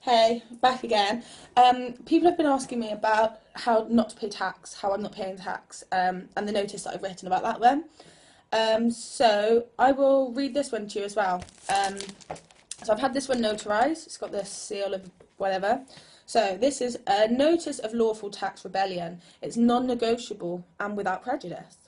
Hey, back again. People have been asking me about how not to pay tax, how I'm not paying tax, and the notice that I've written about that one. So I will read this one to you as well. So I've had this one notarized. It's got the seal of whatever. So this is a notice of lawful tax rebellion. It's non-negotiable and without prejudice.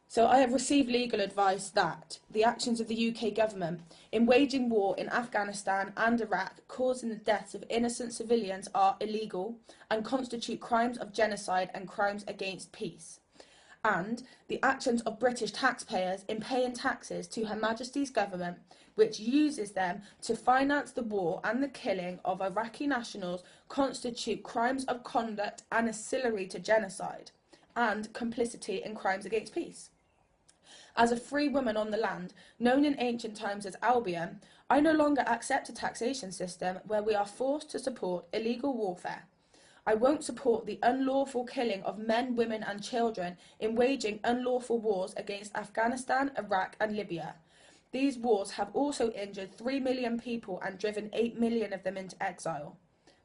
So I have received legal advice that the actions of the UK government in waging war in Afghanistan and Iraq, causing the deaths of innocent civilians, are illegal and constitute crimes of genocide and crimes against peace. And the actions of British taxpayers in paying taxes to Her Majesty's government, which uses them to finance the war and the killing of Iraqi nationals, constitute crimes of conduct and ancillary to genocide and complicity in crimes against peace. As a free woman on the land, known in ancient times as Albion, I no longer accept a taxation system where we are forced to support illegal warfare. I won't support the unlawful killing of men, women and children in waging unlawful wars against Afghanistan, Iraq and Libya. These wars have also injured 3 million people and driven 8 million of them into exile.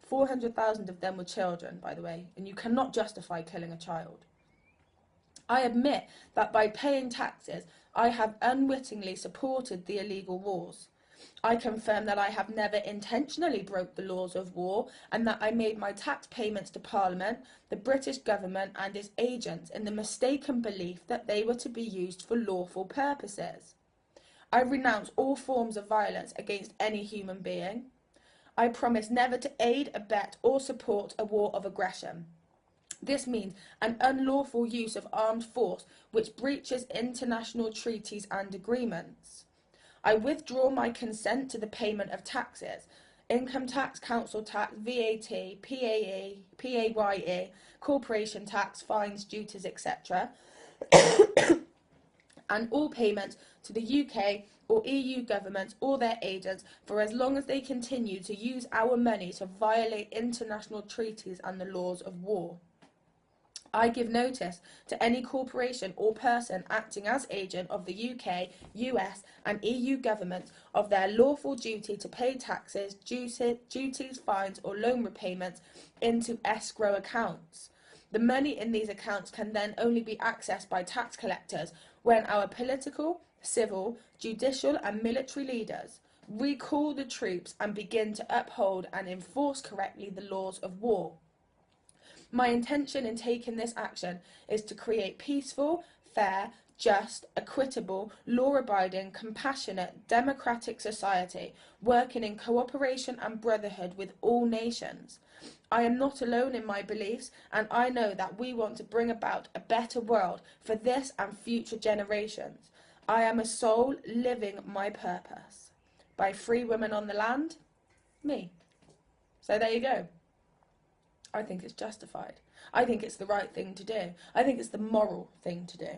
400,000 of them were children, by the way, and you cannot justify killing a child. I admit that by paying taxes, I have unwittingly supported the illegal wars. I confirm that I have never intentionally broke the laws of war and that I made my tax payments to Parliament, the British government and its agents in the mistaken belief that they were to be used for lawful purposes. I renounce all forms of violence against any human being. I promise never to aid, abet or support a war of aggression. This means an unlawful use of armed force which breaches international treaties and agreements. I withdraw my consent to the payment of taxes, income tax, council tax, VAT, PAE, PAYE, corporation tax, fines, duties, etc., and all payments to the UK or EU governments or their agents for as long as they continue to use our money to violate international treaties and the laws of war. I give notice to any corporation or person acting as agent of the UK, US and EU governments of their lawful duty to pay taxes, duties, fines or loan repayments into escrow accounts. The money in these accounts can then only be accessed by tax collectors when our political, civil, judicial and military leaders recall the troops and begin to uphold and enforce correctly the laws of war. My intention in taking this action is to create peaceful, fair, just, equitable, law-abiding, compassionate, democratic society, working in cooperation and brotherhood with all nations. I am not alone in my beliefs, and I know that we want to bring about a better world for this and future generations. I am a soul living my purpose. By free women on the land, me. So there you go. I think it's justified. I think it's the right thing to do. I think it's the moral thing to do.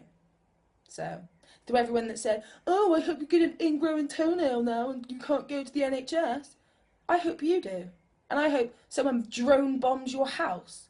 So, to everyone that said, oh, I hope you get an ingrowing toenail now and you can't go to the NHS, I hope you do. And I hope someone drone bombs your house